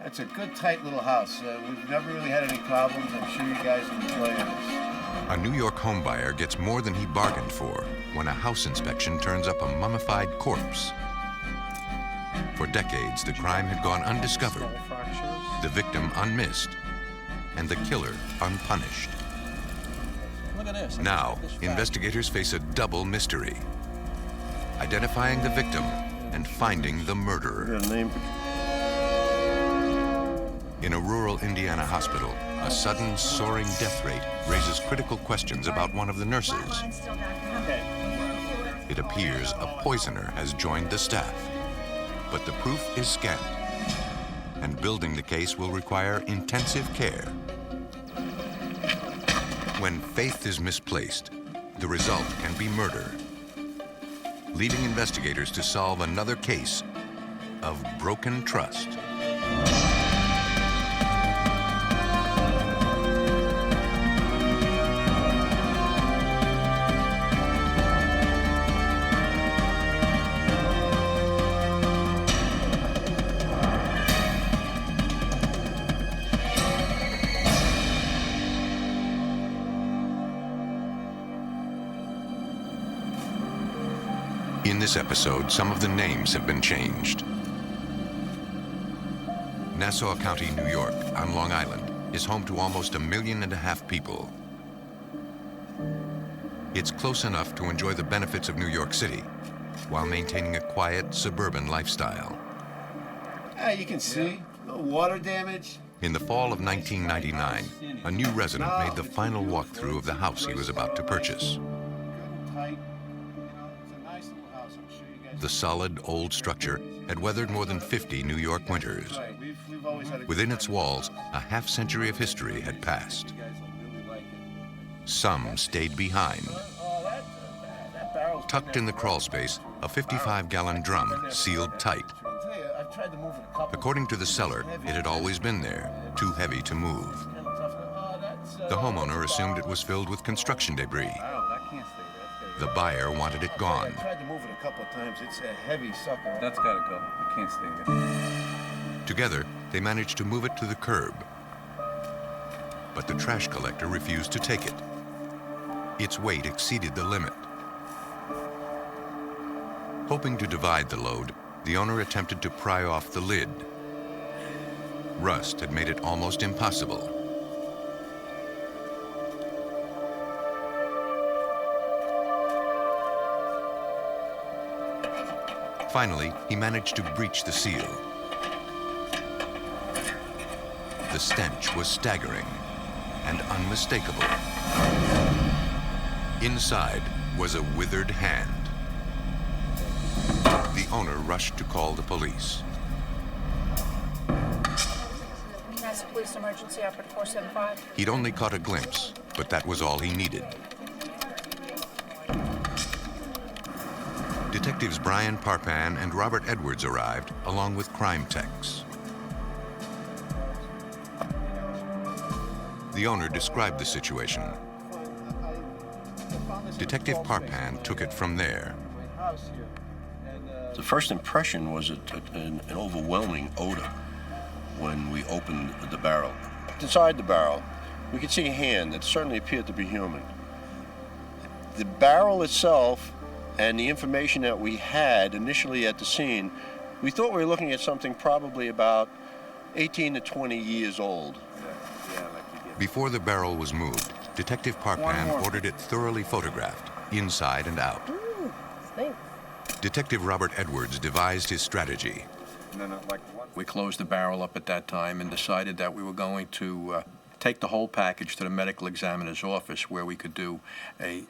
It's a good, tight little house. We've never really had any problems. I'm sure you guys enjoy it. A New York homebuyer gets more than he bargained for when a house inspection turns up a mummified corpse. For decades, the crime had gone undiscovered, the victim unmissed, and the killer unpunished. Look at this. Now, investigators face a double mystery: identifying the victim and finding the murderer. In a rural Indiana hospital, a sudden soaring death rate raises critical questions about one of the nurses. It appears a poisoner has joined the staff, but the proof is scant, and building the case will require intensive care. When faith is misplaced, the result can be murder, leading investigators to solve another case of broken trust. In this episode, some of the names have been changed. Nassau County, New York, on Long Island, is home to almost 1.5 million people. It's close enough to enjoy the benefits of New York City while maintaining a quiet suburban lifestyle. You can see, no water damage. In the fall of 1999, a new resident made the final walkthrough of the house he was about to purchase. The solid, old structure had weathered more than 50 New York winters. Within its walls, a half-century of history had passed. Some stayed behind. Tucked in the crawl space, a 55-gallon drum sealed tight. According to the seller, it had always been there, too heavy to move. The homeowner assumed it was filled with construction debris. The buyer wanted it gone. I tried to move it a couple of times. It's a heavy sucker. That's gotta go. You can't stay there. Together, they managed to move it to the curb. But the trash collector refused to take it. Its weight exceeded the limit. Hoping to divide the load, the owner attempted to pry off the lid. Rust had made it almost impossible. Finally, he managed to breach the seal. The stench was staggering and unmistakable. Inside was a withered hand. The owner rushed to call the police. That's police emergency operator 475. He'd only caught a glimpse, but that was all he needed. Detectives Brian Parpan and Robert Edwards arrived, along with crime techs. The owner described the situation. Detective Parpan took it from there. The first impression was an overwhelming odor when we opened the barrel. Inside the barrel, we could see a hand that certainly appeared to be human. The barrel itself and the information that we had initially at the scene, we thought we were looking at something probably about 18 to 20 years old. Before the barrel was moved, Detective Parpan ordered it thoroughly photographed, inside and out. Ooh, thanks. Detective Robert Edwards devised his strategy. We closed the barrel up at that time and decided that we were going to take the whole package to the medical examiner's office, where we could do a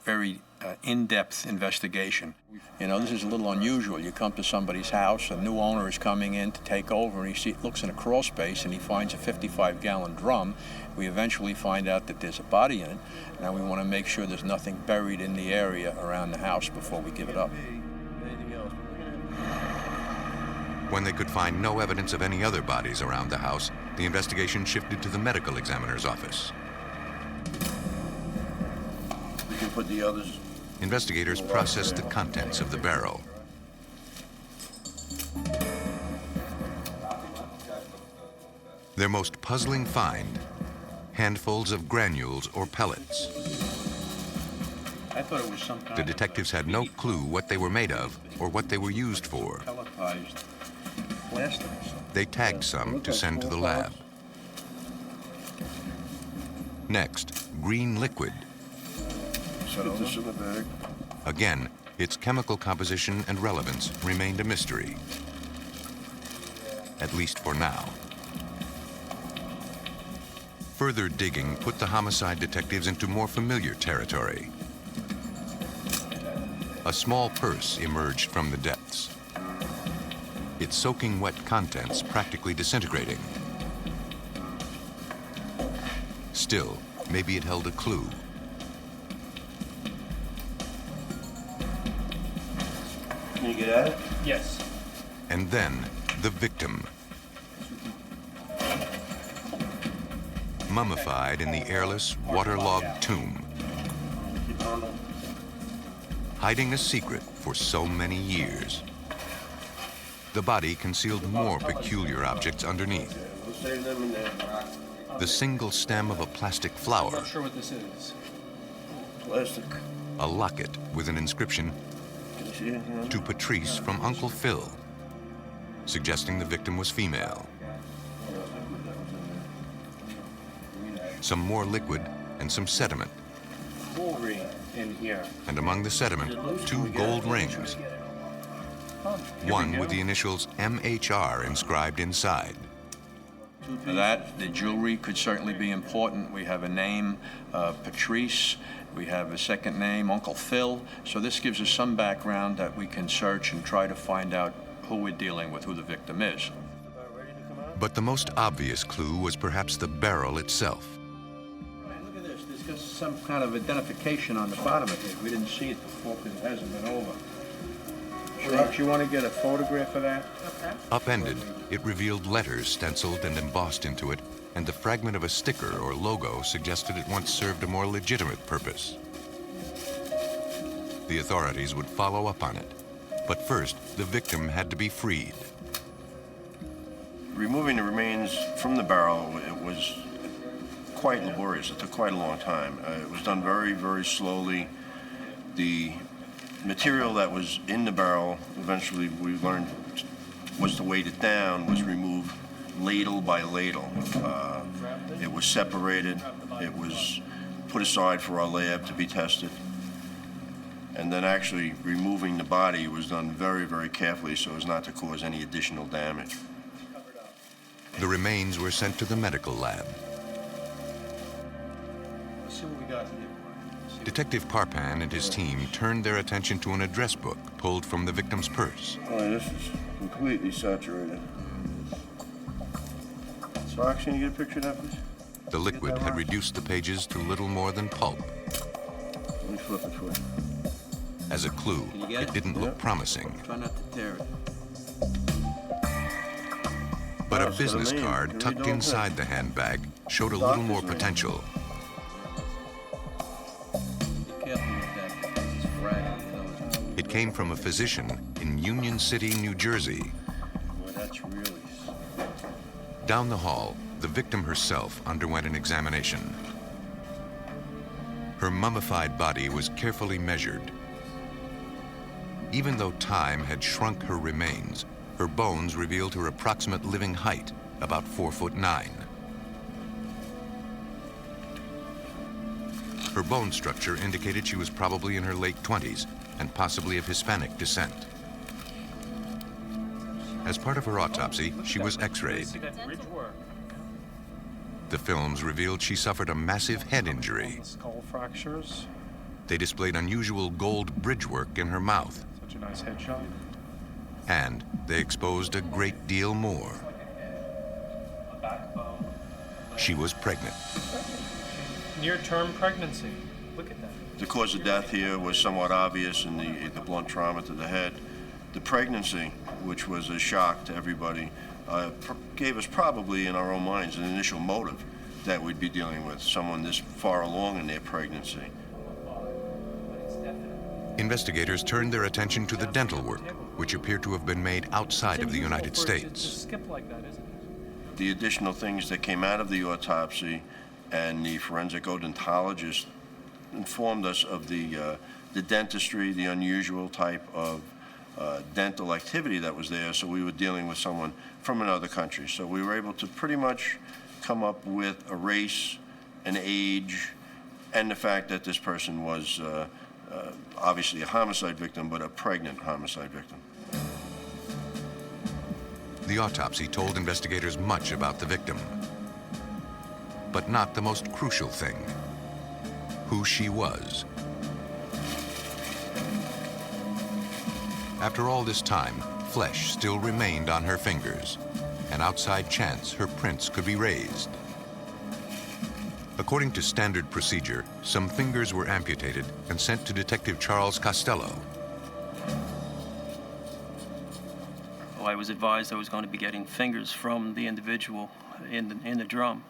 very in-depth investigation. You know, this is a little unusual. You come to somebody's house, a new owner is coming in to take over, and he looks in a crawl space and he finds a 55-gallon drum. We eventually find out that there's a body in it. Now we want to make sure there's nothing buried in the area around the house before we give it up. When they could find no evidence of any other bodies around the house, the investigation shifted to the medical examiner's office. We can put the others. Investigators processed the contents of the barrel. Their most puzzling find, handfuls of granules or pellets. I thought it was some kind The detectives had no clue what they were made of or what they were used for. pelletized plastic or something. They tagged some to send to the lab. Next, green liquid. Put this in the bag. Again, its chemical composition and relevance remained a mystery. At least for now. Further digging put the homicide detectives into more familiar territory. A small purse emerged from the depths, its soaking wet contents practically disintegrating. Still, maybe it held a clue. Can you get at it? Yes. And then, the victim. Mummified in the airless, waterlogged tomb. Hiding a secret for so many years. The body concealed more peculiar objects underneath. We'll save them in there. The single stem of a plastic flower, Not sure what this is. Plastic. a locket with an inscription, Can you see anything on it? to Patrice from Uncle Phil, suggesting the victim was female. Some more liquid and some sediment, Jewelry in here. and among the sediment, 2 gold rings, one with the initials MHR inscribed inside. For that, the jewelry could certainly be important. We have a name, Patrice. We have a second name, Uncle Phil. So this gives us some background that we can search and try to find out who we're dealing with, who the victim is. But the most obvious clue was perhaps the barrel itself. Look at this. There's got some kind of identification on the bottom of it. We didn't see it before because it hasn't been over. Sure. You want to get a photograph of that? Okay. Upended, it revealed letters stenciled and embossed into it, and the fragment of a sticker or logo suggested it once served a more legitimate purpose. The authorities would follow up on it, but first, the victim had to be freed. Removing the remains from the barrel, it was quite laborious. It took quite a long time. It was done very, very slowly. The material that was in the barrel, eventually we learned was to weight it down, was removed ladle by ladle. It was separated. It was put aside for our lab to be tested. And then actually removing the body was done very, very carefully so as not to cause any additional damage. The remains were sent to the medical lab. Let's see what we got here. Detective Parpan and his team turned their attention to an address book pulled from the victim's purse. Oh, this is completely saturated. Sparks, can you get a picture of that, please? The liquid had reduced the pages to little more than pulp. Let me flip it for you. As a clue, Can you get it it? didn't look Yeah. promising. Try not to tear it. But Oh, a it's got a business name. Can card you tucked read the whole inside the handbag showed a little more Doctor's name. potential. Be careful with that because it's fragile. It came from a physician in Union City, New Jersey. Boy, that's really... Down the hall, the victim herself underwent an examination. Her mummified body was carefully measured. Even though time had shrunk her remains, her bones revealed her approximate living height, about 4'9". Her bone structure indicated she was probably in her late 20s and possibly of Hispanic descent. As part of her autopsy, she was x-rayed. See that bridge work? The films revealed she suffered a massive head injury. Skull fractures. They displayed unusual gold bridgework in her mouth, Such a nice headshot. and they exposed a great deal more. She was pregnant. Near-term pregnancy. Look at that. The cause of death here was somewhat obvious in the blunt trauma to the head. The pregnancy, which was a shock to everybody, gave us probably in our own minds an initial motive that we'd be dealing with someone this far along in their pregnancy. Investigators turned their attention to the dental work, which appeared to have been made outside of the United It's States. skip like that, isn't it? the additional things that came out of the autopsy, and the forensic odontologist informed us of the dentistry, the unusual type of dental activity that was there, so we were dealing with someone from another country. So we were able to pretty much come up with a race, an age, and the fact that this person was obviously a homicide victim, but a pregnant homicide victim. The autopsy told investigators much about the victim, but not the most crucial thing: who she was. After all this time, flesh still remained on her fingers. An outside chance her prints could be raised. According to standard procedure, some fingers were amputated and sent to Detective Charles Costello. Well, I was advised I was going to be getting fingers from the individual in the drum,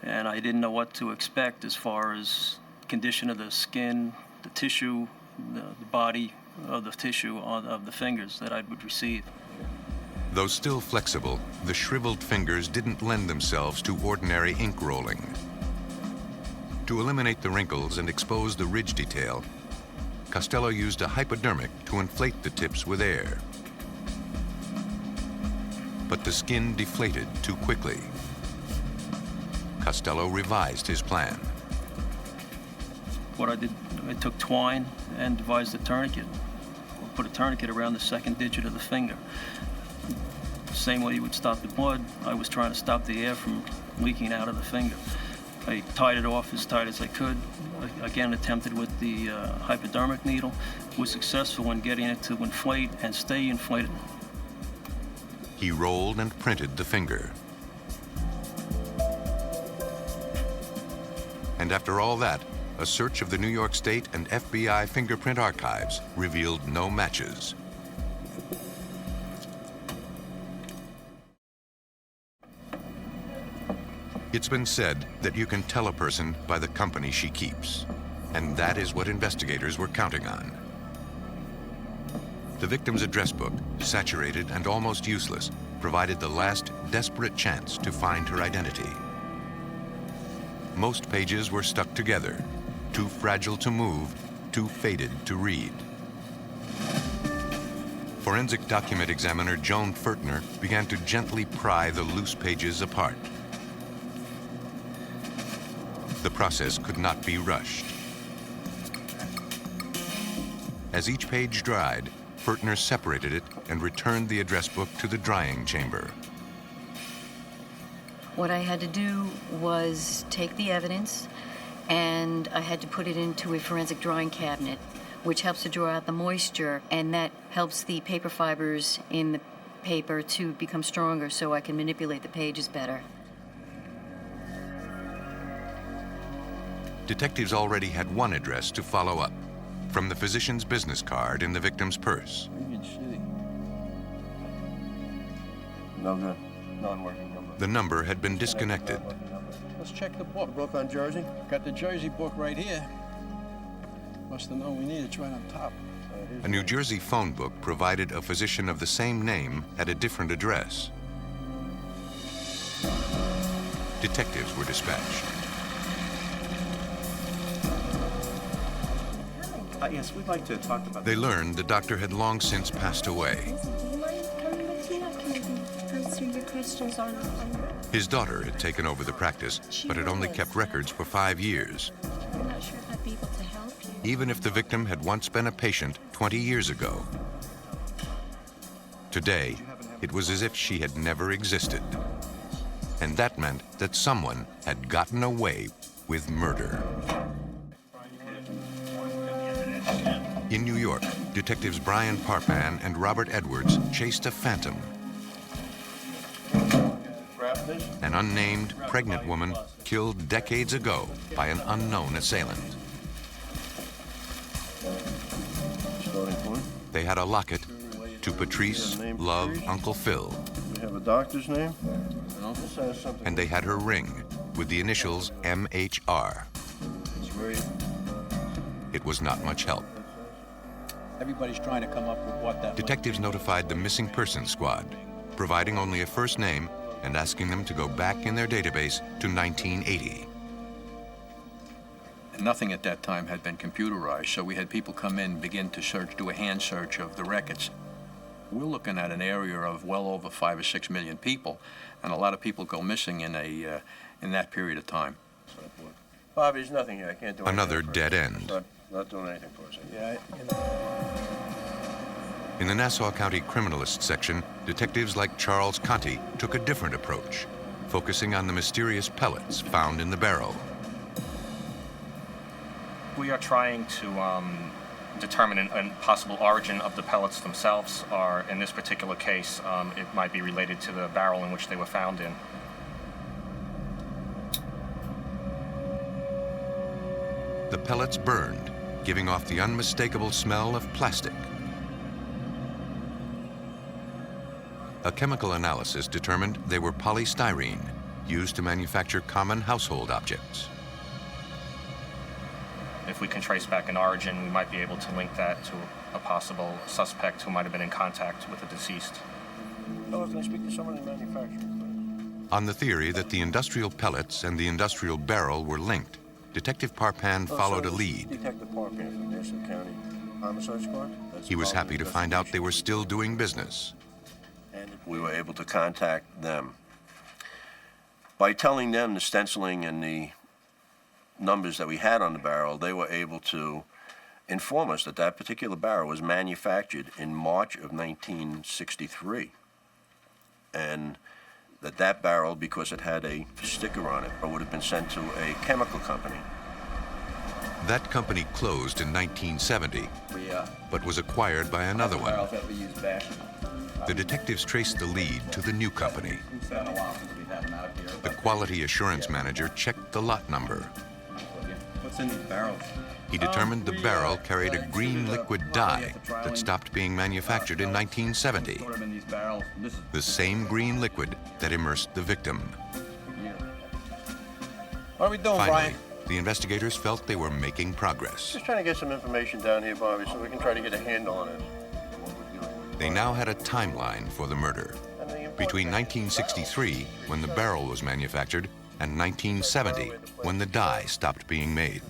and I didn't know what to expect as far as condition of the skin, the tissue, the body of the tissue of the fingers that I would receive. Though still flexible, the shriveled fingers didn't lend themselves to ordinary ink rolling. To eliminate the wrinkles and expose the ridge detail, Costello used a hypodermic to inflate the tips with air. But the skin deflated too quickly. Costello revised his plan. What I did, I took twine and devised a tourniquet. Put a tourniquet around the second digit of the finger. Same way you would stop the blood, I was trying to stop the air from leaking out of the finger. I tied it off as tight as I could. I again attempted with the hypodermic needle. Was successful in getting it to inflate and stay inflated. He rolled and printed the finger. And after all that, a search of the New York State and FBI fingerprint archives revealed no matches. It's been said that you can tell a person by the company she keeps, and that is what investigators were counting on. The victim's address book, saturated and almost useless, provided the last desperate chance to find her identity. Most pages were stuck together, too fragile to move, too faded to read. Forensic document examiner Joan Furtner began to gently pry the loose pages apart. The process could not be rushed. As each page dried, Furtner separated it and returned the address book to the drying chamber. What I had to do was take the evidence, and I had to put it into a forensic drying cabinet, which helps to draw out the moisture, and that helps the paper fibers in the paper to become stronger so I can manipulate the pages better. Detectives already had one address to follow up, from the physician's business card in the victim's purse. No good. Non-working number. The number had been disconnected. Let's check the book. Book on Jersey? Got the Jersey book right here. Must have known we needed it right on top. A New Jersey phone book provided a physician of the same name at a different address. Detectives were dispatched. Yes, we'd like to talk about. They learned the doctor had long since passed away. Do you mind coming with me? I can answer your questions on. His daughter had taken over the practice, but had only kept records for 5 years. I'm not sure if I'd be able to help you. Even if the victim had once been a patient 20 years ago. Today, it was as if she had never existed. And that meant that someone had gotten away with murder. In New York, detectives Brian Parpan and Robert Edwards chased a phantom. An unnamed, pregnant woman killed decades ago by an unknown assailant. They had a locket to Patrice, love, Uncle Phil. We have a doctor's name? And they had her ring with the initials MHR. It was not much help. Everybody's trying to come up with what that. Detectives notified the missing persons squad, providing only a first name and asking them to go back in their database to 1980. Nothing at that time had been computerized, so we had people come in, begin to search, do a hand search of the records. We're looking at an area of well over 5 or 6 million people, and a lot of people go missing in that period of time. Bobby, there's nothing here. I can't do anything. Another dead end. Not doing anything for us. Yeah, In the Nassau County Criminalist section, detectives like Charles Conti took a different approach, focusing on the mysterious pellets found in the barrel. We are trying to determine a possible origin of the pellets themselves, or in this particular case, it might be related to the barrel in which they were found in. The pellets burned, giving off the unmistakable smell of plastic. A chemical analysis determined they were polystyrene, used to manufacture common household objects. If we can trace back an origin, we might be able to link that to a possible suspect who might have been in contact with the deceased. Oh, can I speak to someone in manufacturing? On the theory that the industrial pellets and the industrial barrel were linked, Detective Parpan followed a lead. Detective Parpan from Nassau County Homicide Squad. He was happy to find out they were still doing business. And we were able to contact them. By telling them the stenciling and the numbers that we had on the barrel, they were able to inform us that that particular barrel was manufactured in March of 1963. And that barrel, because it had a sticker on it, would have been sent to a chemical company. That company closed in 1970, but was acquired by another one. The detectives traced the lead to the new company. The quality assurance manager checked the lot number. What's in these barrels? He determined the barrel carried a green liquid dye that stopped being manufactured in 1970. Put them in these barrels. This is The same green liquid that immersed the victim. What are we doing, Finally, Brian? the investigators felt they were making progress. Just trying to get some information down here, Bobby, so we can try to get a handle on it. They now had a timeline for the murder. Between 1963, when the barrel was manufactured, and 1970, when the dye stopped being made.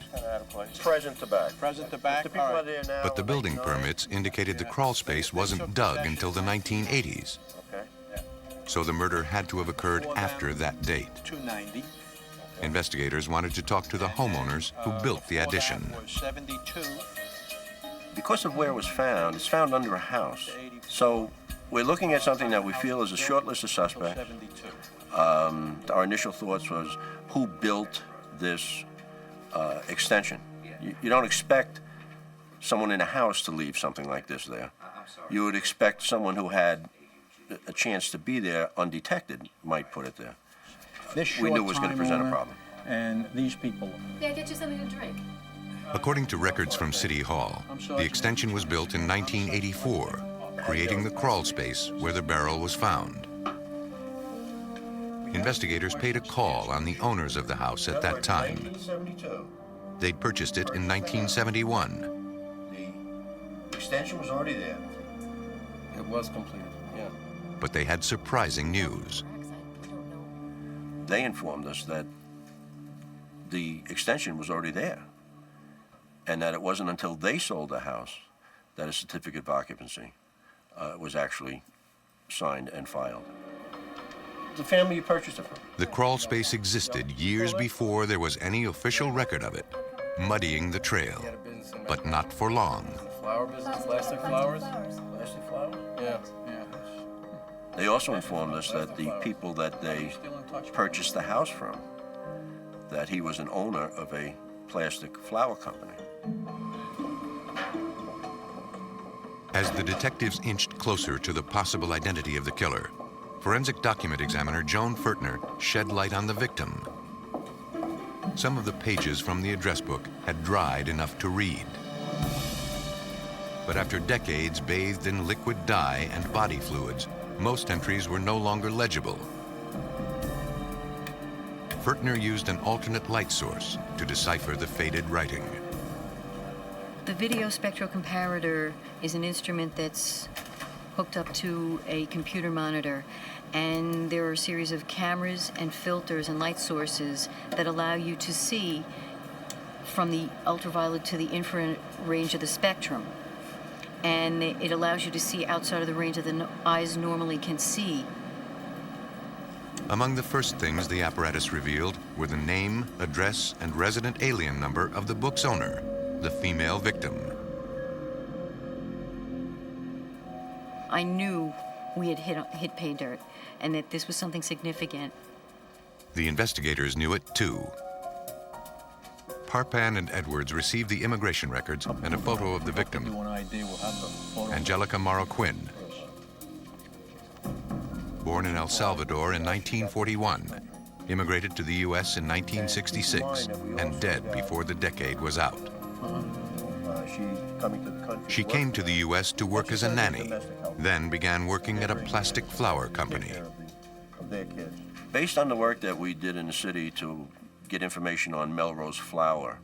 Present to back. Present to back? The people All are right. there now. But the building permits indicated the crawl space wasn't dug until the 1980s, Okay. so the murder had to have occurred after that date. 290. Investigators wanted to talk to the homeowners who built the addition. Was 72. Because of where it was found, it's found under a house. So we're looking at something that we feel is a short list of suspects. 72. Our initial thoughts was, who built this extension? You don't expect someone in a house to leave something like this there. You would expect someone who had a chance to be there undetected might put it there. This We short knew it was going to time present a owner problem. And these people. May I get you something to drink? According to records from City Hall, the extension was built in 1984, creating the crawl space where the barrel was found. Investigators paid a call on the owners of the house at that time. 1972. They'd purchased it in 1971. The extension was already there. It was completed, yeah. But they had surprising news. They informed us that the extension was already there, and that it wasn't until they sold the house that a certificate of occupancy was actually signed and filed. The family you purchased it from. The crawl space existed years before there was any official record of it, muddying the trail, but not for long. Flower business, plastic flowers? Plastic flowers? Yeah, yeah. They also informed us that the people that they purchased the house from, that he was an owner of a plastic flower company. As the detectives inched closer to the possible identity of the killer, forensic document examiner Joan Fertner shed light on the victim. Some of the pages from the address book had dried enough to read. But after decades bathed in liquid dye and body fluids, most entries were no longer legible. Fertner used an alternate light source to decipher the faded writing. The video spectral comparator is an instrument that's hooked up to a computer monitor, and there are a series of cameras and filters and light sources that allow you to see from the ultraviolet to the infrared range of the spectrum. And it allows you to see outside of the range that the eyes normally can see. Among the first things the apparatus revealed were the name, address, and resident alien number of the book's owner, the female victim. I knew we had hit pay dirt and that this was something significant. The investigators knew it too. Parpan and Edwards received the immigration records and a photo of the victim, Angelica Marroquin, born in El Salvador in 1941, immigrated to the U.S. in 1966, and dead before the decade was out. She came to the U.S. to work as a nanny, then began working at a plastic flower company. Based on the work that we did in the city to get information on Melrose Flower,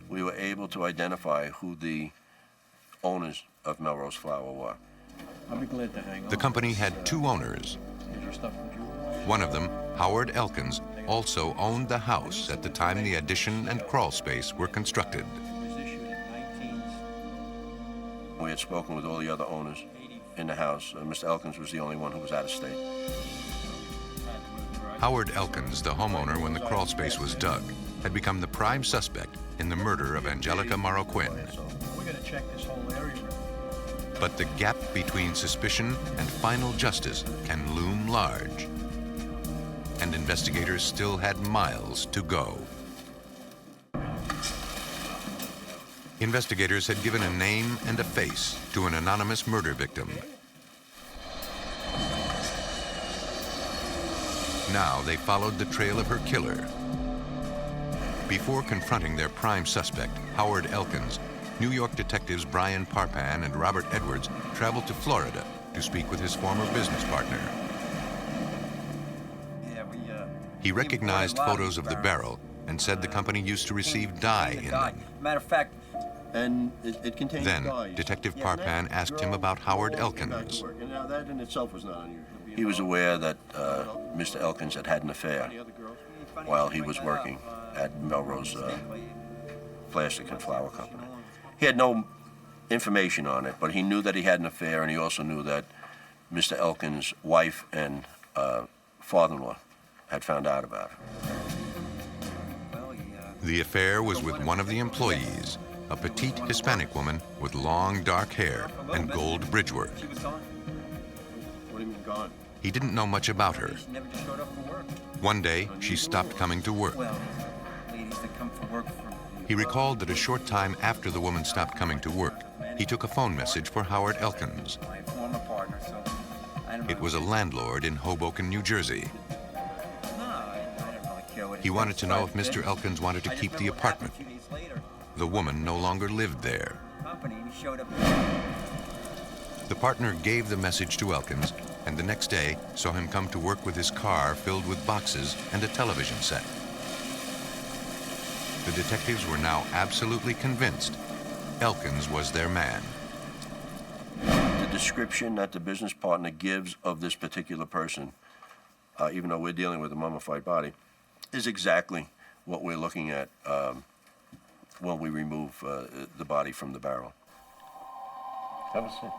we were able to identify who the owners of Melrose Flower were. I'll be glad to hang on. The company had two owners. Here's your stuff from Julie. One of them, Howard Elkins, also owned the house at the time the addition and crawl space were constructed. We had spoken with all the other owners in the house. Mr. Elkins was the only one who was out of state. Howard Elkins, the homeowner when the crawl space was dug, had become the prime suspect in the murder of Angelica Marroquin. We're going to check this whole area. But the gap between suspicion and final justice can loom large. And investigators still had miles to go. Investigators had given a name and a face to an anonymous murder victim. Now they followed the trail of her killer. Before confronting their prime suspect, Howard Elkins, New York detectives Brian Parpan and Robert Edwards traveled to Florida to speak with his former business partner. He recognized photos of the barrel and said the company used to receive dye in them. Matter of fact, And it contained Then, dyes. Detective Parpan asked him about Howard Elkins. And now that in itself was not unusual. He was aware that Mr. Elkins had had an affair while he was working at Melrose Plastic and Flower Company. He had no information on it, but he knew that he had an affair, and he also knew that Mr. Elkins' wife and father-in-law had found out about it. The affair was with one of the employees, a petite Hispanic woman with long dark hair and gold bridgework. What do you mean gone? He didn't know much about her. she never just showed up for work. One day, she stopped coming to work. Well, ladies that come for work for... He recalled that a short time after the woman stopped coming to work, he took a phone message for Howard Elkins. My former partner, so... I don't It was a landlord in Hoboken, New Jersey. No, I didn't really care what He wanted to know if Mr. Elkins wanted to keep the apartment. A few days later, The woman no longer lived there. company, and he showed up... The partner gave the message to Elkins, and the next day saw him come to work with his car filled with boxes and a television set. The detectives were now absolutely convinced Elkins was their man. The description that the business partner gives of this particular person, even though we're dealing with a mummified body, is exactly what we're looking at when we remove the body from the barrel. Have a seat.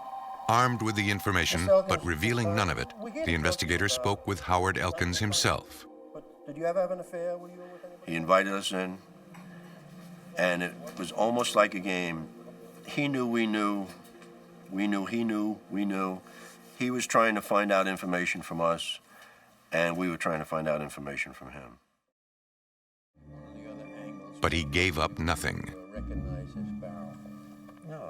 Armed with the information, but revealing none of it, the investigator spoke with Howard Elkins himself. But did you ever have an affair? Were you with anybody? He invited us in, and it was almost like a game. He knew we knew, we knew he knew, we knew. He was trying to find out information from us, and we were trying to find out information from him. But he gave up nothing.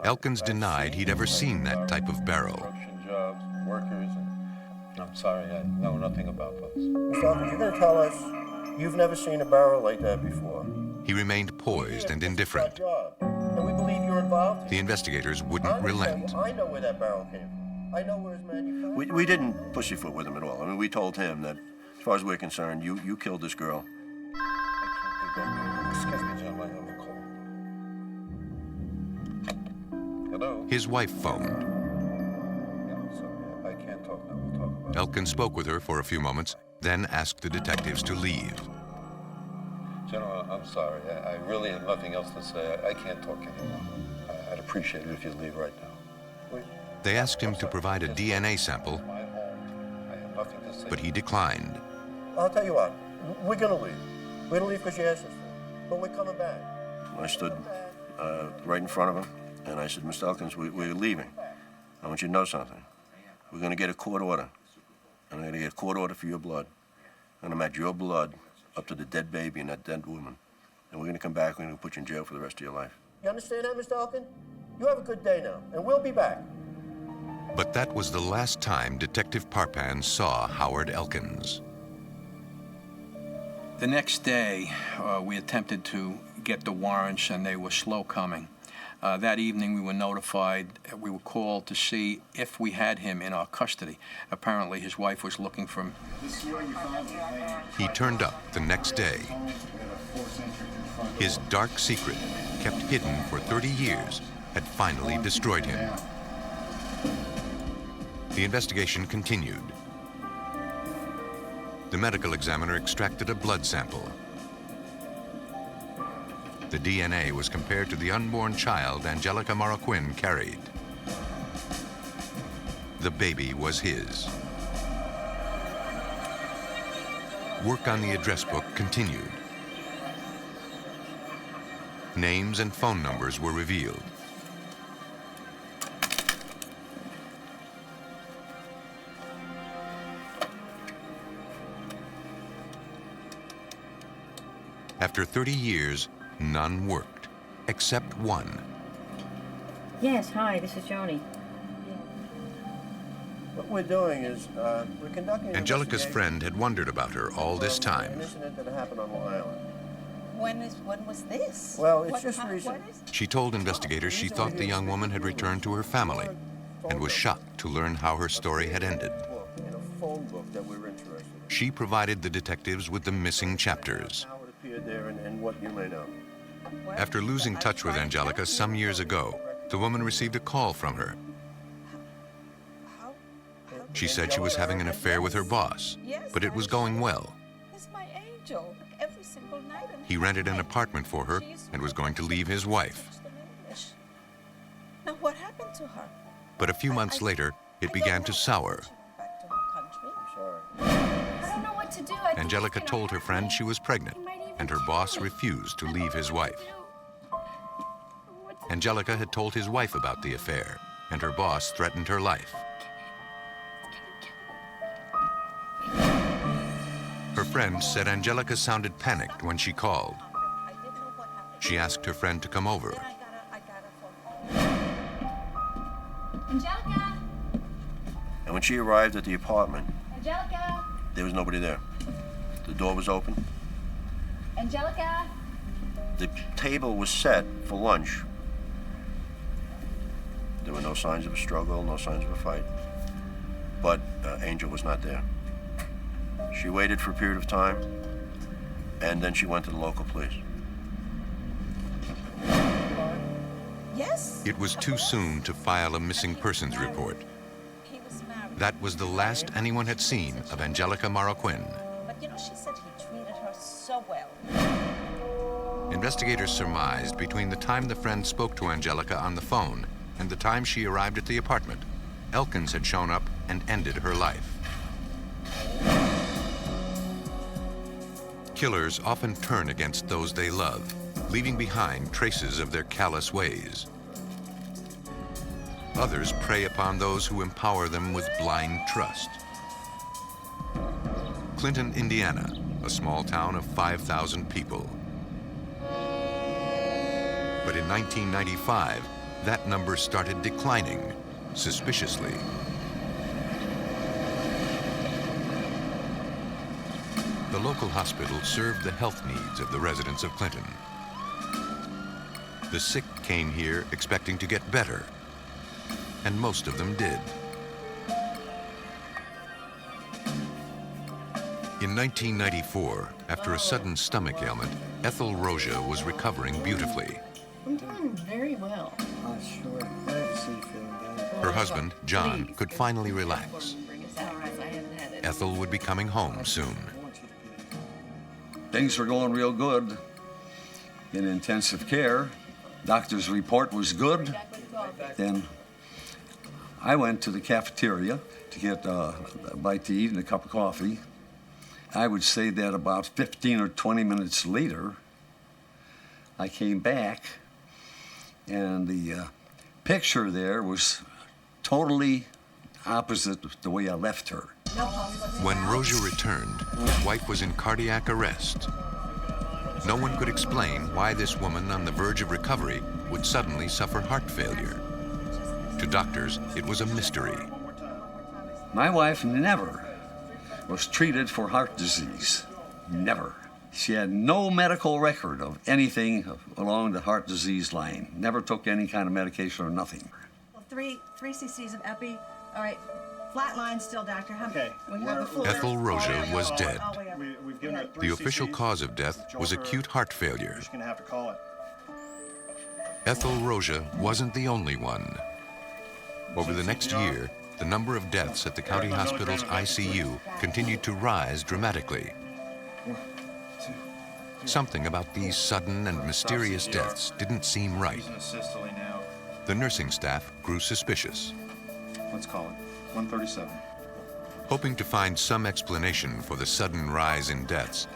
Elkins denied he'd ever seen that type of barrel. Construction jobs, workers, and... I'm sorry, I know nothing about those. Mr. Elkins, you're going to tell us you've never seen a barrel like that before. He remained poised and indifferent. And we believe you're involved. The investigators wouldn't relent. I know where that barrel came from. I know where it's manufactured. We didn't pussyfoot with him at all. I mean, we told him that, as far as we're concerned, you killed this girl. Excuse me, gentlemen, I have a call. Hello? His wife phoned. Yeah, I'm sorry. I can't talk now. We'll talk about it. Elkin spoke with her for a few moments, then asked the detectives to leave. General, I'm sorry. I really have nothing else to say. I can't talk anymore. I'd appreciate it if you'd leave right now. They asked him to provide a DNA sample, My home. I have nothing to say. but he declined. I'll tell you what. We're going to leave. We're going to leave because you asked us to. But we're coming back. I stood right in front of him, and I said, Mr. Elkins, we're leaving. I want you to know something. We're going to get a court order. And I'm going to get a court order for your blood. I'm going to match your blood up to the dead baby and that dead woman. And we're going to come back, we're going to put you in jail for the rest of your life. You understand that, Mr. Elkin? You have a good day now, and we'll be back. But that was the last time Detective Parpan saw Howard Elkins. The next day, we attempted to get the warrants, and they were slow coming. That evening, we were notified, we were called to see if we had him in our custody. Apparently, his wife was looking for him. He turned up the next day. His dark secret, kept hidden for 30 years, had finally destroyed him. The investigation continued. The medical examiner extracted a blood sample. The DNA was compared to the unborn child Angelica Marroquin carried. The baby was his. Work on the address book continued. Names and phone numbers were revealed. After 30 years, none worked, except one. Yes, hi, this is Joni. What we're doing is we're conducting an Angelica's investigation friend had wondered about her all this An time. incident that happened on Long Island. When was this? Well, it's just recent. She told investigators she thought the young woman had returned to her family and was shocked to learn how her story had ended. In a phone book that we're interested in. She provided the detectives with the missing chapters. How it appeared there and what you may know. After losing touch with Angelica some years ago, the woman received a call from her. She said she was having an affair with her boss, but it was going well. He's my angel, every single night. He rented an apartment for her and was going to leave his wife. Now what happened to her? But a few months later, it began to sour. Back to her country. I don't know what to do. I think Angelica it's told her gonna friend happen. she was pregnant, He might even and her kill boss me. refused to I don't leave know his what to wife. do. What to Angelica had told his wife about the affair, and her boss threatened her life. Her friend said Angelica sounded panicked when she called. I didn't know what happened. She asked her friend to come over. Then I got a phone call. Angelica! And when she arrived at the apartment, Angelica! there was nobody there. The door was open. Angelica! The table was set for lunch. There were no signs of a struggle, no signs of a fight. But Angel was not there. She waited for a period of time, and then she went to the local police. Yes? It was too soon to file a missing persons report. He was married. That was the last anyone had seen of Angelica Marroquin. But you know, she said he treated her so well. Investigators surmised between the time the friend spoke to Angelica on the phone and the time she arrived at the apartment, Elkins had shown up and ended her life. Killers often turn against those they love, leaving behind traces of their callous ways. Others prey upon those who empower them with blind trust. Clinton, Indiana, a small town of 5,000 people. But in 1995, that number started declining, suspiciously. The local hospital served the health needs of the residents of Clinton. The sick came here expecting to get better, and most of them did. In 1994, after a sudden stomach ailment, Ethel Roja was recovering beautifully. I'm doing very well. Oh, sure. Glad to see you feeling better. Her husband, John, could finally relax. Ethel would be coming home soon. Things were going real good in intensive care. Doctor's report was good. Then I went to the cafeteria to get a bite to eat and a cup of coffee. I would say that about 15 or 20 minutes later, I came back, and the picture there was totally opposite the way I left her. When Roja returned, his wife was in cardiac arrest. No one could explain why this woman on the verge of recovery would suddenly suffer heart failure. To doctors, it was a mystery. My wife never was treated for heart disease. Never. She had no medical record of anything along the heart disease line. Never took any kind of medication or nothing. Well, three cc's of epi. All right. Flat line still, doctor. Okay. Ethel Roja was dead. We've given her 3 The official cc's. cause of death was acute heart failure. We're just going to have to call it. Ethel Roja wasn't the only one. Over the next year, the number of deaths at the county hospital's ICU continued to rise dramatically. Something about these sudden and mysterious deaths didn't seem right. The nursing staff grew suspicious. Let's call it 137. Hoping to find some explanation for the sudden rise in deaths,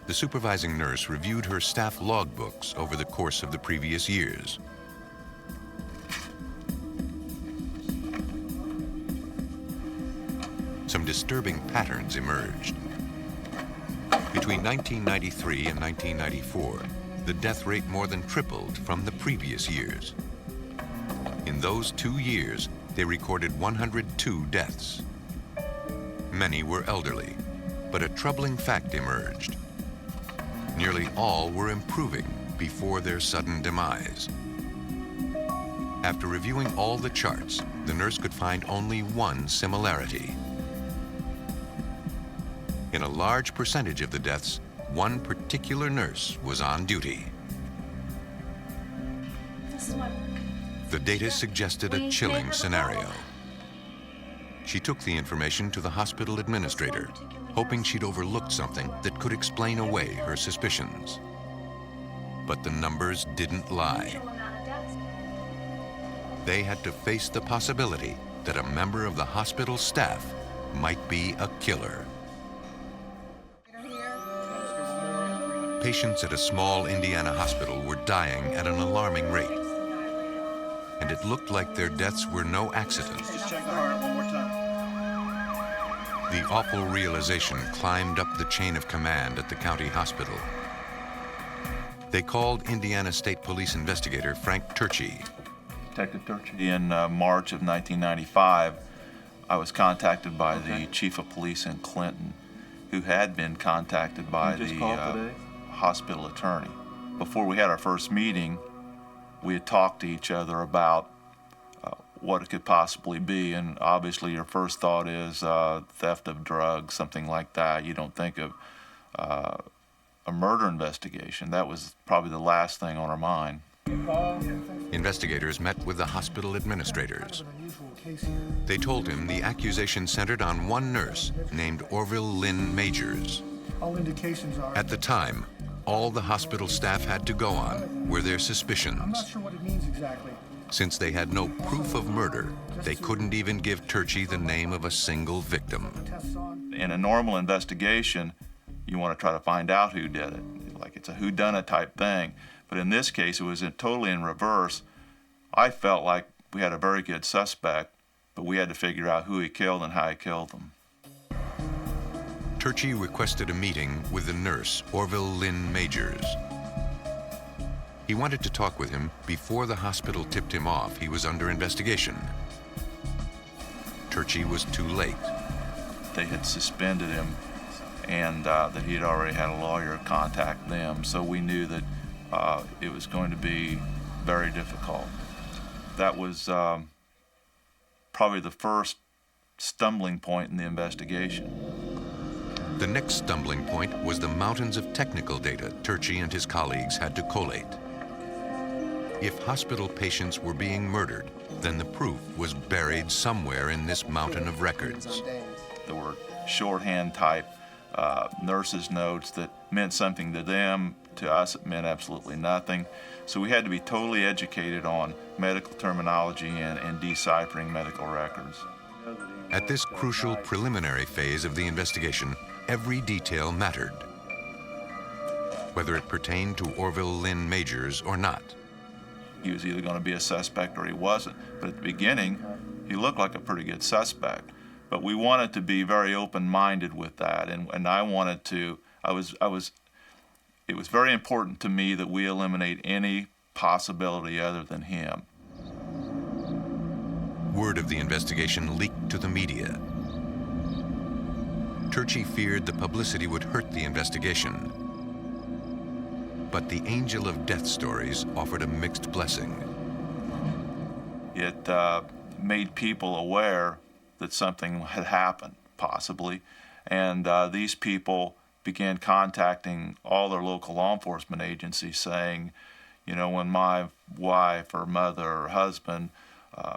the supervising nurse reviewed her staff logbooks over the course of the previous years. Some disturbing patterns emerged. Between 1993 and 1994, the death rate more than tripled from the previous years. In those 2 years, they recorded 102 deaths. Many were elderly, but a troubling fact emerged. Nearly all were improving before their sudden demise. After reviewing all the charts, the nurse could find only one similarity. In a large percentage of the deaths, one particular nurse was on duty. The data suggested a chilling scenario. She took the information to the hospital administrator, hoping she'd overlooked something that could explain away her suspicions. But the numbers didn't lie. They had to face the possibility that a member of the hospital staff might be a killer. Patients at a small Indiana hospital were dying at an alarming rate. And it looked like their deaths were no accident. Just check the heart one more time. The awful realization climbed up the chain of command at the county hospital. They called Indiana State Police investigator Frank Turchi. Detective Turchi. In March of 1995, I was contacted by the chief of police in Clinton, who had been contacted by the hospital attorney. Before we had our first meeting, we had talked to each other about what it could possibly be, and obviously your first thought is theft of drugs, something like that. You don't think of a murder investigation. That was probably the last thing on our mind. Investigators met with the hospital administrators. They told him the accusation centered on one nurse named Orville Lynn Majors. All indications are... At the time, all the hospital staff had to go on were their suspicions. I'm not sure what it means exactly. Since they had no proof of murder, they couldn't even give Turchi the name of a single victim. In a normal investigation, you want to try to find out who did it. Like it's a whodunit type thing. But in this case, it was totally in reverse. I felt like we had a very good suspect, but we had to figure out who he killed and how he killed them. Turchi requested a meeting with the nurse, Orville Lynn Majors. He wanted to talk with him before the hospital tipped him off he was under investigation. Turchi was too late. They had suspended him, and that he had already had a lawyer contact them, so we knew that it was going to be very difficult. That was probably the first stumbling point in the investigation. The next stumbling point was the mountains of technical data Turchi and his colleagues had to collate. If hospital patients were being murdered, then the proof was buried somewhere in this mountain of records. There were shorthand type nurses' notes that meant something to them. To us, it meant absolutely nothing. So we had to be totally educated on medical terminology and deciphering medical records. At this crucial preliminary phase of the investigation, every detail mattered, whether it pertained to Orville Lynn Majors or not. He was either going to be a suspect or he wasn't. But at the beginning, he looked like a pretty good suspect. But we wanted to be very open-minded with that, and I wanted to, it was very important to me that we eliminate any possibility other than him. Word of the investigation leaked to the media. Turchi feared the publicity would hurt the investigation. But the angel of death stories offered a mixed blessing. It made people aware that something had happened, possibly, and these people began contacting all their local law enforcement agencies saying, you know, when my wife or mother or husband,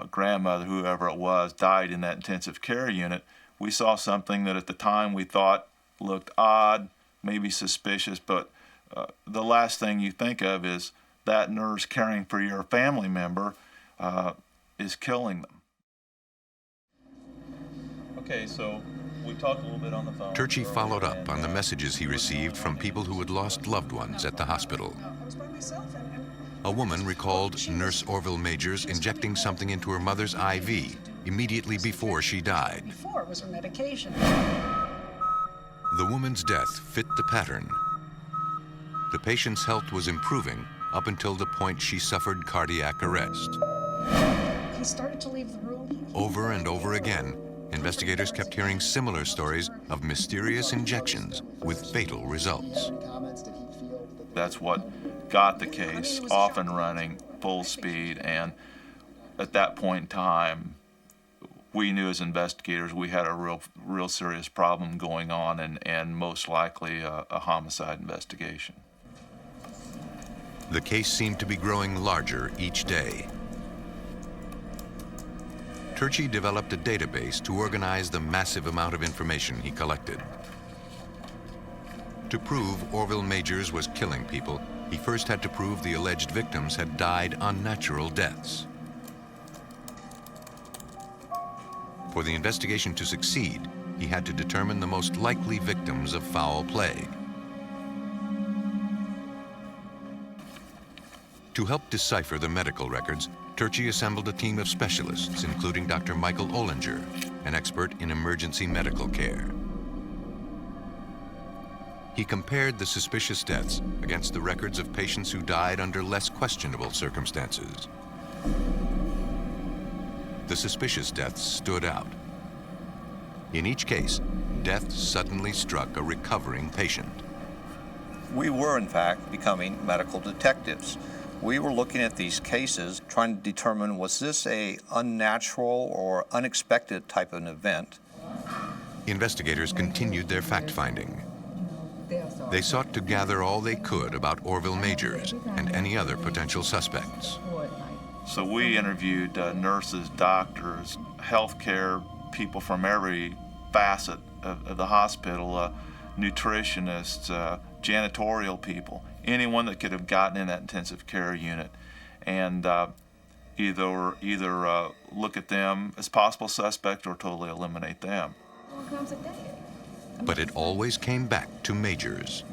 grandmother, whoever it was, died in that intensive care unit, we saw something that at the time we thought looked odd, maybe suspicious, but the last thing you think of is that nurse caring for your family member is killing them. Okay, so we talked a little bit on the phone. Turchi followed up on the messages he received from people who had lost loved ones at the hospital. A woman recalled Nurse Orville Majors injecting something into her mother's IV immediately before she died. Before it was her medication. The woman's death fit the pattern. The patient's health was improving up until the point she suffered cardiac arrest. He started to leave the room. Over and over again, investigators kept hearing similar stories of mysterious injections with fatal results. That's what got the case off and running, full speed, and at that point in time, we knew as investigators we had a real serious problem going on, and most likely a homicide investigation. The case seemed to be growing larger each day. Turchi developed a database to organize the massive amount of information he collected. To prove Orville Majors was killing people, he first had to prove the alleged victims had died unnatural deaths. For the investigation to succeed, he had to determine the most likely victims of foul play. To help decipher the medical records, Turchi assembled a team of specialists, including Dr. Michael Ollinger, an expert in emergency medical care. He compared the suspicious deaths against the records of patients who died under less questionable circumstances. The suspicious deaths stood out. In each case, death suddenly struck a recovering patient. We were, in fact, becoming medical detectives. We were looking at these cases, trying to determine, was this an unnatural or unexpected type of an event? Investigators continued their fact-finding. They sought to gather all they could about Orville Majors and any other potential suspects. So we interviewed nurses, doctors, healthcare people from every facet of the hospital, nutritionists, janitorial people, anyone that could have gotten in that intensive care unit, and either look at them as possible suspects or totally eliminate them. But it always came back to Majors.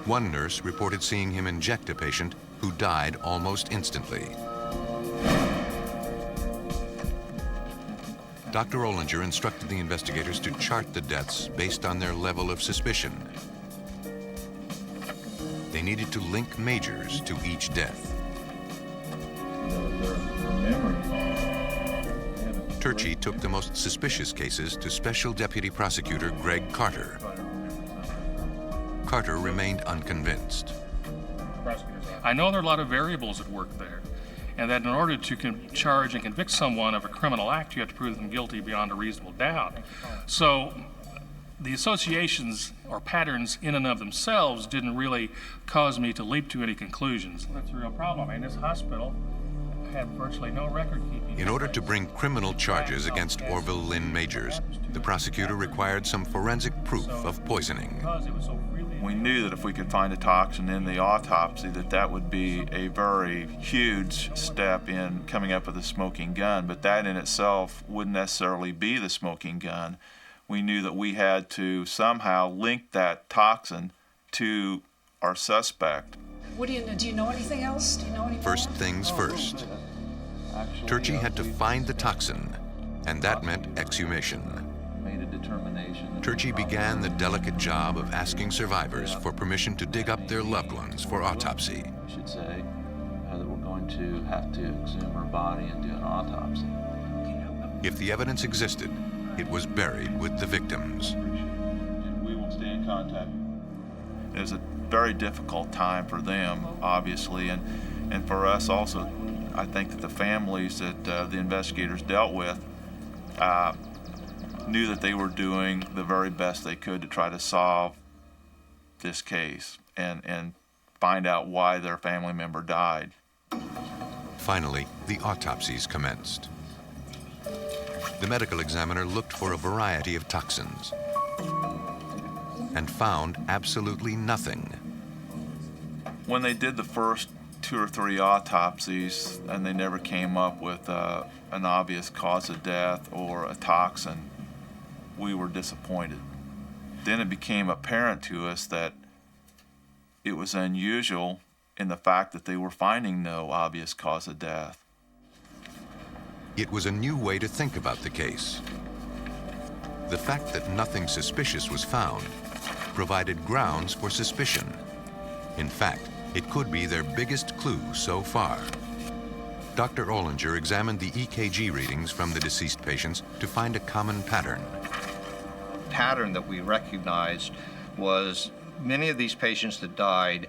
One nurse reported seeing him inject a patient who died almost instantly. Dr. Ollinger instructed the investigators to chart the deaths based on their level of suspicion. They needed to link Majors to each death. Turchi took the most suspicious cases to Special Deputy Prosecutor Greg Carter. Carter remained unconvinced. I know there are a lot of variables at work there, and that in order to charge and convict someone of a criminal act, you have to prove them guilty beyond a reasonable doubt. So the associations or patterns in and of themselves didn't really cause me to leap to any conclusions. That's a real problem. I mean, this hospital had virtually no record keeping. In order to bring criminal charges against Orville Lynn Majors, the prosecutor required some forensic proof of poisoning. We knew that if we could find a toxin in the autopsy, that would be a very huge step in coming up with a smoking gun, but that in itself wouldn't necessarily be the smoking gun. We knew that we had to somehow link that toxin to our suspect. What do you know anything else? Do you know any First things first. Turchi had to find the toxin, and that meant exhumation. Turchi began the delicate job of asking survivors for permission to dig up their loved ones for autopsy. I should say that we're going to have to exhume her body and do an autopsy. If the evidence existed, it was buried with the victims. We will stay in contact. It was a very difficult time for them, obviously, and for us also. I think that the families that the investigators dealt with knew that they were doing the very best they could to try to solve this case and find out why their family member died. Finally, the autopsies commenced. The medical examiner looked for a variety of toxins and found absolutely nothing. When they did the first 2 or 3 autopsies and they never came up with an obvious cause of death or a toxin, we were disappointed. Then it became apparent to us that it was unusual in the fact that they were finding no obvious cause of death. It was a new way to think about the case. The fact that nothing suspicious was found provided grounds for suspicion. In fact, it could be their biggest clue so far. Dr. Ollinger examined the EKG readings from the deceased patients to find a common pattern. The pattern that we recognized was many of these patients that died,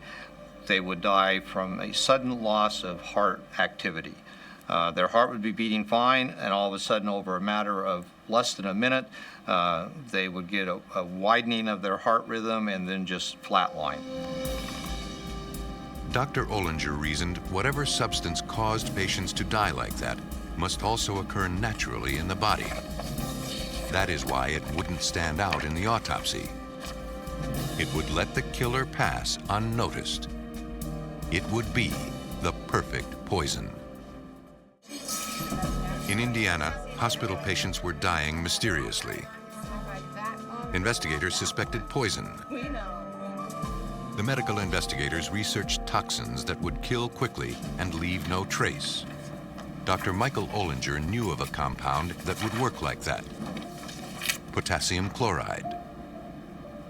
they would die from a sudden loss of heart activity. Their heart would be beating fine, and all of a sudden, over a matter of less than a minute, they would get a widening of their heart rhythm and then just flatline. Dr. Ollinger reasoned whatever substance caused patients to die like that must also occur naturally in the body. That is why it wouldn't stand out in the autopsy. It would let the killer pass unnoticed. It would be the perfect poison. In Indiana, hospital patients were dying mysteriously. Investigators suspected poison. The medical investigators researched toxins that would kill quickly and leave no trace. Dr. Michael Ollinger knew of a compound that would work like that: potassium chloride.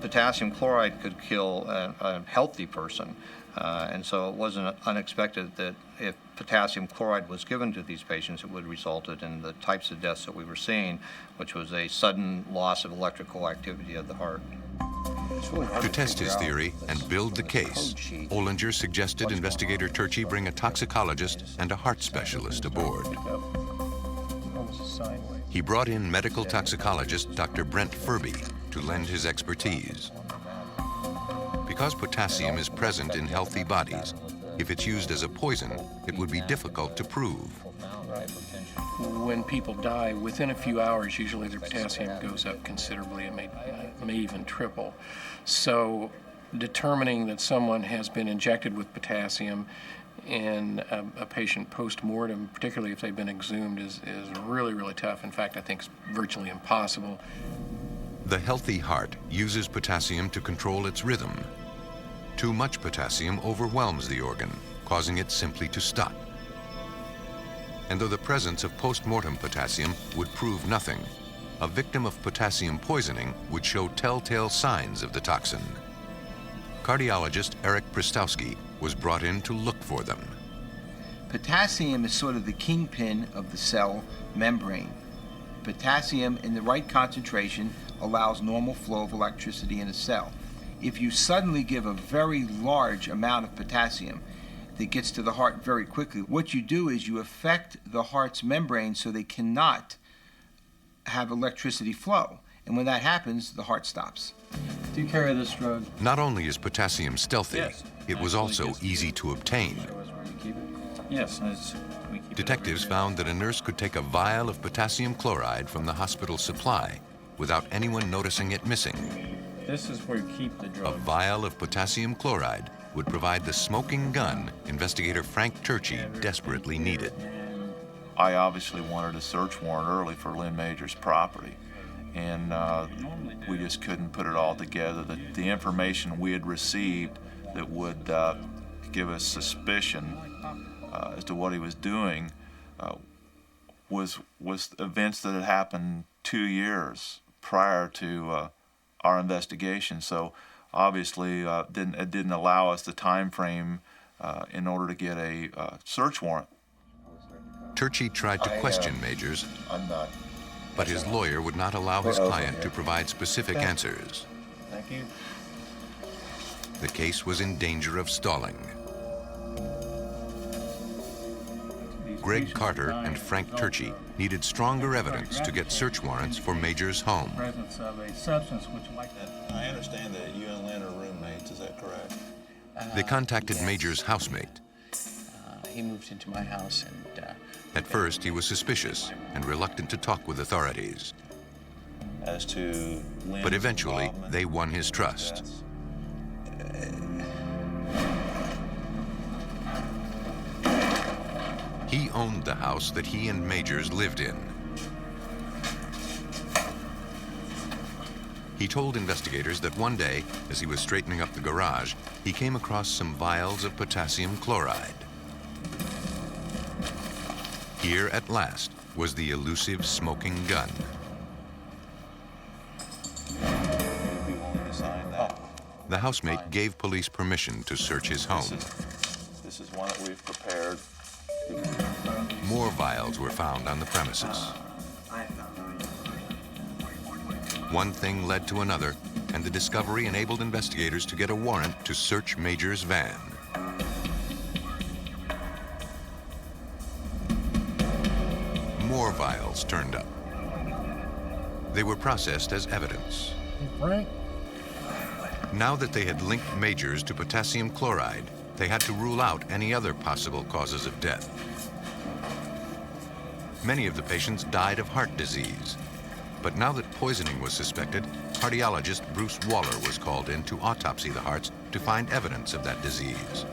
Potassium chloride could kill a healthy person, and so it wasn't unexpected that if potassium chloride was given to these patients, it would result in the types of deaths that we were seeing, which was a sudden loss of electrical activity of the heart. To test his theory and build the case, Ollinger suggested investigator Turchi bring a toxicologist and a heart specialist aboard. He brought in medical toxicologist Dr. Brent Furby to lend his expertise. Because potassium is present in healthy bodies, if it's used as a poison, it would be difficult to prove. When people die, within a few hours, usually their potassium goes up considerably. It may even triple. So determining that someone has been injected with potassium in a patient post-mortem, particularly if they've been exhumed, is really, really tough. In fact, I think it's virtually impossible. The healthy heart uses potassium to control its rhythm. Too much potassium overwhelms the organ, causing it simply to stop. And though the presence of post-mortem potassium would prove nothing, a victim of potassium poisoning would show telltale signs of the toxin. Cardiologist Eric Pristowski was brought in to look for them. Potassium is sort of the kingpin of the cell membrane. Potassium in the right concentration allows normal flow of electricity in a cell. If you suddenly give a very large amount of potassium that gets to the heart very quickly, what you do is you affect the heart's membrane so they cannot have electricity flow. And when that happens, the heart stops. Do you carry this drug? Not only is potassium stealthy, Yes. it was also easy to obtain. Yes. Detectives found that a nurse could take a vial of potassium chloride from the hospital supply without anyone noticing it missing. This is where you keep the A drug. vial of potassium chloride would provide the smoking gun investigator Frank Turchi desperately needed. I obviously wanted a search warrant early for Lynn Major's property, and we just couldn't put it all together. The information we had received that would give us suspicion as to what he was doing was events that had happened 2 years prior to our investigation. So obviously it didn't allow us the time frame in order to get a search warrant. Turchi tried to question Majors, but his lawyer would not allow his client to provide specific answers. Thank you. The case was in danger of stalling. Greg Carter and Frank Turchi needed stronger evidence to get search warrants for Major's home. Presence of a substance which might... I understand that you and Lynn are roommates, is that correct? They contacted Major's housemate. He moved into my house and... At first, he was suspicious and reluctant to talk with authorities. As to Lynn's But eventually, involvement? they won his trust. He owned the house that he and Majors lived in. He told investigators that one day, as he was straightening up the garage, he came across some vials of potassium chloride. Here, at last, was the elusive smoking gun. Would be willing to sign that? The housemate gave police permission to search his home. This is one that we've prepared. More vials were found on the premises. One thing led to another, and the discovery enabled investigators to get a warrant to search Major's van. More vials turned up. They were processed as evidence. Frank? Now that they had linked Majors to potassium chloride, they had to rule out any other possible causes of death. Many of the patients died of heart disease. But now that poisoning was suspected, cardiologist Bruce Waller was called in to autopsy the hearts to find evidence of that disease.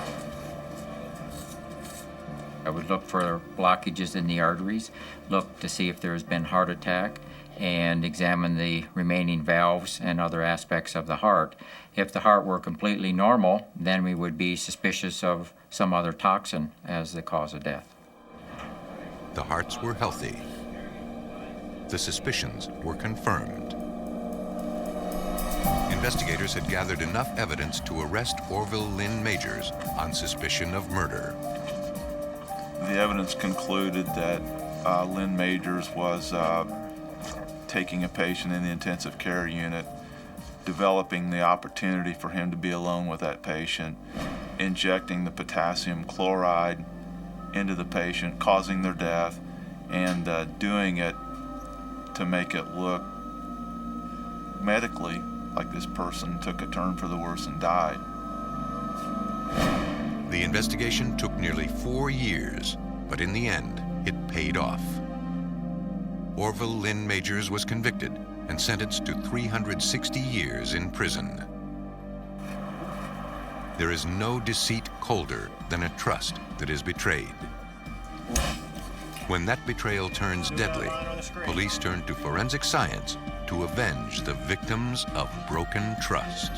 I would look for blockages in the arteries, look to see if there has been heart attack, and examine the remaining valves and other aspects of the heart. If the heart were completely normal, then we would be suspicious of some other toxin as the cause of death. The hearts were healthy. The suspicions were confirmed. Investigators had gathered enough evidence to arrest Orville Lynn Majors on suspicion of murder. The evidence concluded that Lynn Majors was taking a patient in the intensive care unit, developing the opportunity for him to be alone with that patient, injecting the potassium chloride into the patient, causing their death, and doing it to make it look medically like this person took a turn for the worse and died. The investigation took nearly 4 years, but in the end, it paid off. Orville Lynn Majors was convicted and sentenced to 360 years in prison. There is no deceit colder than a trust that is betrayed. When that betrayal turns deadly, police turn to forensic science to avenge the victims of broken trust.